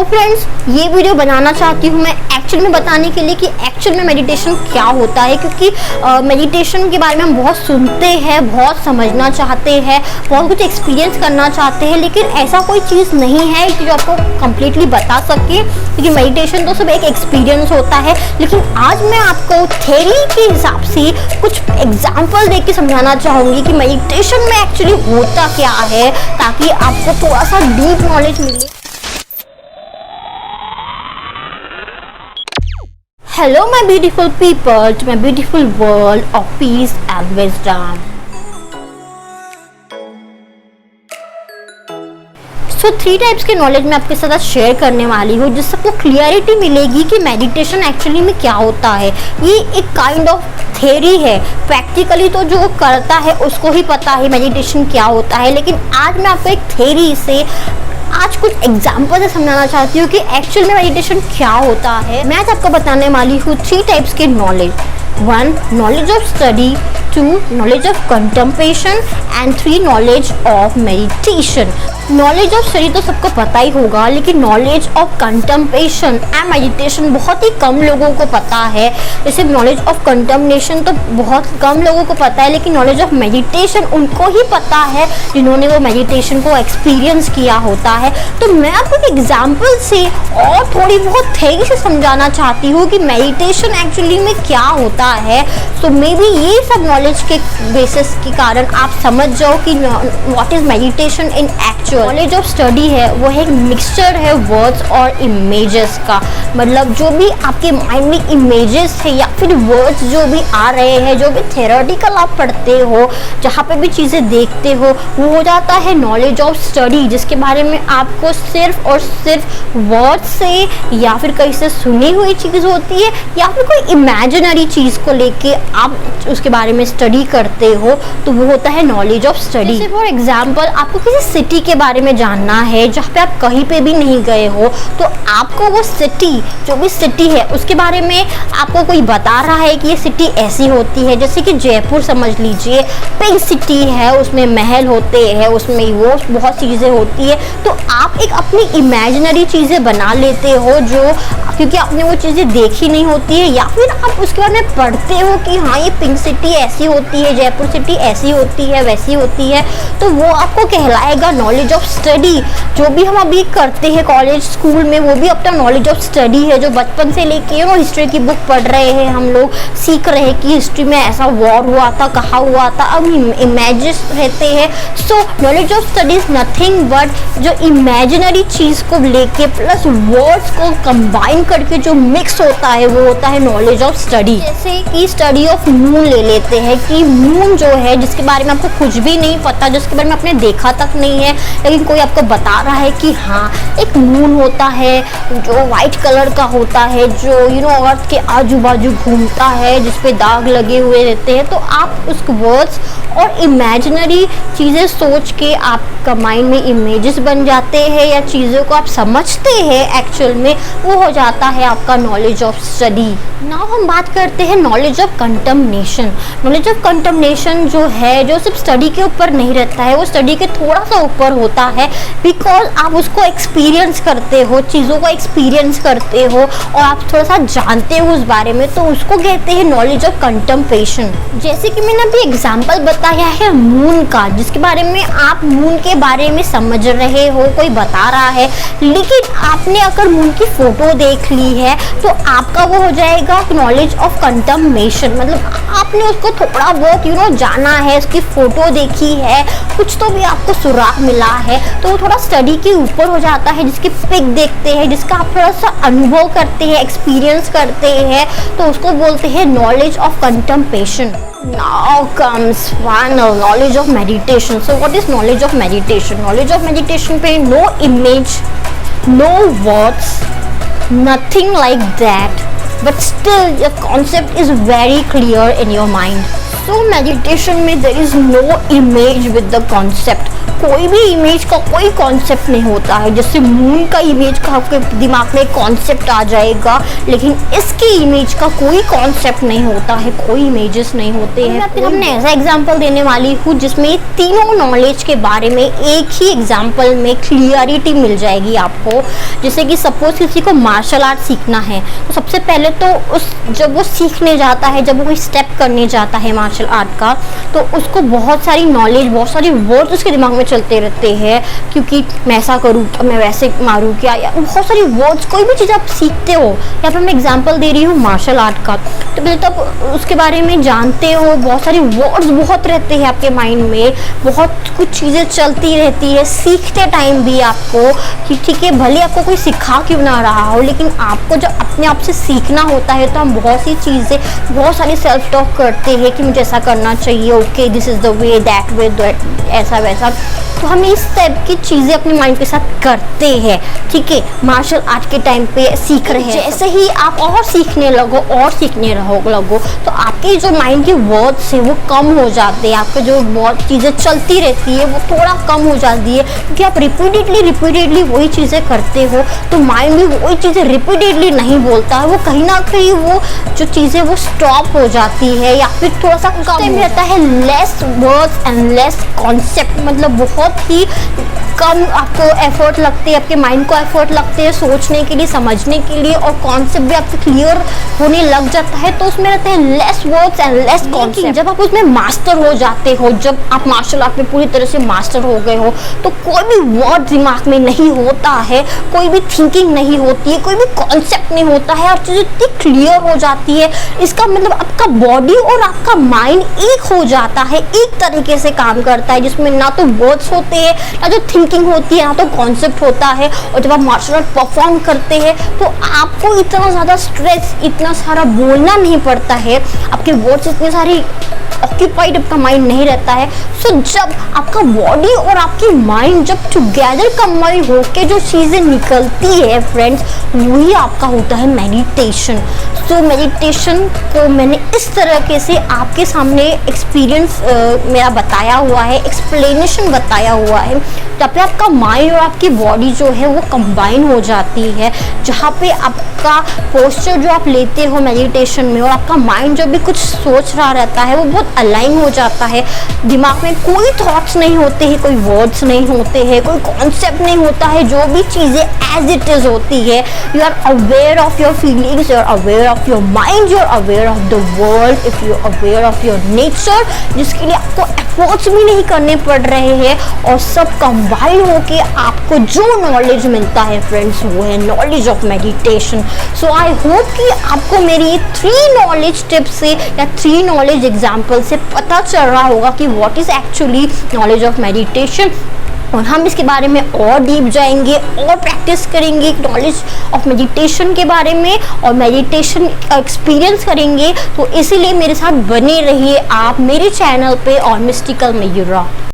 Friends, ये video बनाना चाहती हूँ मैं एक्चुअल में बताने के लिए कि एक्चुअल में मेडिटेशन क्या होता है, क्योंकि मेडिटेशन के बारे में हम बहुत सुनते हैं, बहुत समझना चाहते हैं, बहुत कुछ एक्सपीरियंस करना चाहते हैं, लेकिन ऐसा कोई चीज़ नहीं है कि जो आपको कम्प्लीटली बता सके, क्योंकि मेडिटेशन तो सब एक एक्सपीरियंस होता है। लेकिन आज मैं आपको थ्योरी के हिसाब से कुछ एग्जाम्पल दे के समझाना चाहूँगी कि मेडिटेशन में एक्चुअली होता क्या है, ताकि आपको थोड़ा सा डीप नॉलेज मिले। Hello my beautiful people to my beautiful world of peace and wisdom. So 3 types के नॉलेज मैं आपके साथ शेयर करने वाली हूँ, जिससे आपको क्लियरिटी मिलेगी कि मेडिटेशन एक्चुअली में क्या होता है। ये एक काइंड ऑफ थ्योरी है, प्रैक्टिकली तो जो करता है उसको ही पता है मेडिटेशन क्या होता है, लेकिन आज मैं आपको एक थ्योरी से आज कुछ एग्जाम्पल से समझाना चाहती हूँ कि एक्चुअल में मेडिटेशन क्या होता है। मैं आज आपको बताने वाली हूँ 3 टाइप्स के knowledge. 1 knowledge of study, 2 knowledge of contemplation and 3 knowledge of meditation. Knowledge of study तो सबको पता ही होगा, लेकिन knowledge of contemplation and meditation बहुत ही कम लोगों को पता है। जैसे नॉलेज ऑफ कंटेम्पलेशन तो बहुत कम लोगों को पता है, लेकिन नॉलेज ऑफ मेडिटेशन उनको ही पता है जिन्होंने वो मेडिटेशन को एक्सपीरियंस किया होता है। तो मैं आपको एक एग्जाम्पल से और थोड़ी बहुत थ्योरी से समझाना चाहती हूँ कि मेडिटेशन एक्चुअली में क्या होता है। तो मे बी ये सब नॉलेज के बेसिस के कारण आप समझ जाओ कि what is meditation in actual. Knowledge of study है वो एक मिक्सचर है वर्ड्स और इमेजेस का, मतलब जो भी आपके माइंड में इमेजेस है या फिर वर्ड्स जो भी आ रहे हैं, जो भी थ्योरेटिकल आप पढ़ते हो, जहाँ पे भी चीज़ें देखते हो, वो हो जाता है नॉलेज ऑफ स्टडी, जिसके बारे में आपको सिर्फ और सिर्फ वर्ड्स से या फिर कहीं से सुनी हुई चीज़ होती है या फिर कोई इमेजिनरी चीज़ को लेके आप उसके बारे में स्टडी करते हो, तो वो होता है knowledge of study. For example, आपको किसी सिटी के बारे में जानना है जहाँ पे आप कहीं पे भी नहीं गए हो, तो आपको वो सिटी, जो भी सिटी है उसके बारे में आपको कोई बता रहा है कि ये सिटी ऐसी होती है। जैसे कि जयपुर समझ लीजिए, पिंक सिटी है, उसमें महल होते हैं, उसमें वो बहुत चीज़ें होती है, तो आप एक अपनी इमेजिनरी चीज़ें बना लेते हो, जो क्योंकि आपने वो चीज़ें देखी नहीं होती है, या फिर आप उसके बारे में पढ़ते हो कि हाँ ये पिंक सिटी ऐसी होती है, जयपुर सिटी ऐसी होती है, वैसी होती है, तो वो आपको कहलाएगा नॉलेज ऑफ स्टडी। जो भी हम अभी करते हैं कॉलेज स्कूल में, वो भी अपना नॉलेज ऑफ स्टडी है, जो बचपन से लेके वो हिस्ट्री की बुक पढ़ रहे हैं, हम लोग सीख रहे हैं कि हिस्ट्री में ऐसा वॉर हुआ था, कहाँ हुआ था, अब इमेजेस रहते हैं। सो knowledge of study is nothing but जो इमेजिनरी चीज़ को लेके प्लस वर्ड्स को कंबाइन करके जो मिक्स होता है, वो होता है नॉलेज ऑफ स्टडी। जैसे कि स्टडी ऑफ मून ले लेते हैं कि मून जो है, जिसके बारे में आपको कुछ भी नहीं पता, जिसके बारे में आपने देखा तक नहीं है, लेकिन कोई आपको बता रहा है कि हाँ एक मून होता है जो वाइट कलर का होता है, जो अर्थ के आजू बाजू घूमता है, जिसपे दाग लगे हुए रहते हैं, तो आप उस वर्ड्स और इमेजिनरी चीज़ें सोच के आपका माइंड में इमेजेस बन जाते हैं या चीज़ों को आप समझते हैं एक्चुअल में, वो हो जाता है आपका नॉलेज ऑफ स्टडी। नाउ हम बात करते हैं knowledge of contemplation. Knowledge of contemplation जो है, जो सिर्फ स्टडी के ऊपर नहीं रहता है, वो स्टडी के थोड़ा सा ऊपर होता है, बिकॉज आप उसको एक्सपीरियंस करते हो, चीज़ों को एक्सपीरियंस करते हो और आप थोड़ा सा जानते हो उस बारे में, तो उसको कहते हैं नॉलेज ऑफ कंटेम्पलेशन। जैसे कि मैंने अभी एग्जाम्पल बताया है मून का, जिसके बारे में आप मून के बारे में समझ रहे हो, कोई बता रहा है, लेकिन आपने अगर मून की फोटो देख ली है तो आपका वो हो जाएगा नॉलेज ऑफ कंटेम्पलेशन, मतलब आपने उसको थोड़ा बहुत जाना है, उसकी फोटो देखी है, कुछ तो भी आपको सुराग मिला है, तो वो थोड़ा स्टडी के ऊपर हो जाता है, जिसकी पिक देखते हैं, जिसका आप थोड़ा सा अनुभव करते हैं, एक्सपीरियंस करते हैं, तो उसको बोलते हैं knowledge of contemplation. Now comes final knowledge of meditation. So what is knowledge of meditation? Knowledge of meditation पे no image, no words, nothing like that, but still your concept is very clear in your mind. So meditation में there is no image with the concept. कोई भी image का कोई concept नहीं होता है। जैसे मून का इमेज का आपके दिमाग में कॉन्सेप्ट आ जाएगा, लेकिन इसकी इमेज का कोई कॉन्सेप्ट नहीं होता है, कोई इमेजेस नहीं होते हैं। मैं हमने ऐसा एग्जांपल देने वाली हूँ जिसमें तीनों नॉलेज के बारे में एक ही एग्जांपल में क्लियरिटी मिल जाएगी आपको। जैसे कि सपोज किसी को मार्शल आर्ट सीखना है, तो सबसे पहले तो जब वो सीखने जाता है, जब वो कोई स्टेप करने जाता है मार्शल आर्ट का, तो उसको बहुत सारी नॉलेज, बहुत सारी वर्ड्स उसके दिमाग में चलते रहते हैं, क्योंकि मैं ऐसा करूँ तो मैं वैसे मारूँ क्या, या बहुत सारी वर्ड्स। कोई भी चीज़ आप सीखते हो, या फिर मैं एग्जांपल दे रही हूँ मार्शल आर्ट का, तो पहले तो आप उसके बारे में जानते हो, बहुत सारी वर्ड्स बहुत रहते हैं आपके माइंड में, बहुत कुछ चीज़ें चलती रहती है सीखते टाइम भी आपको, कि ठीक है भले आपको कोई सिखा क्यों ना रहा हो, लेकिन आपको जब अपने आप से सीखना होता है तो हम बहुत सी चीज़ें, बहुत सारी सेल्फ टॉक करते हैं कि मुझे ऐसा करना चाहिए, okay this is the way, that way, ऐसा वैसा। तो हम इस टाइप की चीज़ें अपने माइंड के साथ करते हैं, ठीक है, मार्शल आर्ट के टाइम पे सीख रहे हैं। जैसे ही आप और सीखने लगो लगो तो आपके जो माइंड के वर्ड्स है वो कम हो जाते हैं, आपके जो बहुत चीज़ें चलती रहती है वो थोड़ा कम हो जाती है, क्योंकि आप रिपीटेडली वही चीज़ें करते हो, तो माइंड भी वही चीज़ें रिपीटेडली नहीं बोलता है, वो कहीं ना कहीं वो जो चीज़ें वो स्टॉप हो जाती है, या फिर थोड़ा सा कम रहता है। Less voids and less concept, मतलब बहुत ही कम आपको एफर्ट लगते हैं, आपके माइंड को एफर्ट लगते हैं सोचने के लिए, समझने के लिए, और कॉन्सेप्ट भी आपको क्लियर होने लग जाता है, तो उसमें रहते हैं less voids and less concept. जब आप उसमें मास्टर हो जाते हो, जब आप मार्शल आर्ट में पूरी तरह से मास्टर हो गए हो, तो कोई भी वर्ड दिमाग में नहीं होता है, कोई भी थिंकिंग नहीं होती है, कोई भी कॉन्सेप्ट नहीं होता है, और चीज़ें इतनी क्लियर हो जाती है। इसका मतलब आपका बॉडी और आपका माइंड एक हो जाता है, एक तरीके से काम करता है, जिसमें ना तो वर्ड्स होते हैं, ना जो थिंकिंग होती है, ना तो कॉन्सेप्ट होता है। और जब आप मार्शल आर्ट परफॉर्म करते हैं तो आपको इतना ज़्यादा स्ट्रेस, इतना सारा बोलना नहीं पड़ता है, आपके वर्ड्स इतने सारी ऑक्यूपाइड आपका माइंड नहीं रहता है। सो जब आपका बॉडी और आपकी माइंड जब टुगेदर कंबाइन होके जो चीज़ें निकलती है फ्रेंड्स, वही आपका होता है मेडिटेशन। सो मेडिटेशन को मैंने इस तरीके से आपके सामने एक्सपीरियंस मेरा बताया हुआ है, एक्सप्लेनेशन बताया हुआ है, जहाँ पे आपका माइंड और आपकी बॉडी जो है वो कंबाइन हो जाती है, जहाँ पे आपका पोस्चर जो आप लेते हो मेडिटेशन में, और आपका माइंड जो भी कुछ सोच रहा रहता है वो बहुत अलाइन हो जाता है। दिमाग में कोई थॉट्स नहीं होते हैं, कोई वर्ड्स नहीं होते हैं, कोई कॉन्सेप्ट नहीं होता है, जो भी चीज़ें एज इट इज़ होती है। You are aware of your feelings, you are aware of your mind, you are aware of the world, if you aware of your nature, जिसके लिए आपको एफर्ट्स भी नहीं करने पड़ रहे हैं, और सब कंबाइन होके आपको जो नॉलेज मिलता है फ्रेंड्स, वो है knowledge of meditation. So I hope कि आपको मेरी 3 नॉलेज टिप्स से या 3 नॉलेज एग्जाम्पल से पता चल रहा होगा कि what is actually knowledge of meditation, और हम इसके बारे में और डीप जाएंगे और प्रैक्टिस करेंगे नॉलेज ऑफ मेडिटेशन के बारे में, और मेडिटेशन एक्सपीरियंस करेंगे। तो इसीलिए मेरे साथ बने रहिए आप मेरे चैनल पे और मिस्टिकल मयूरा।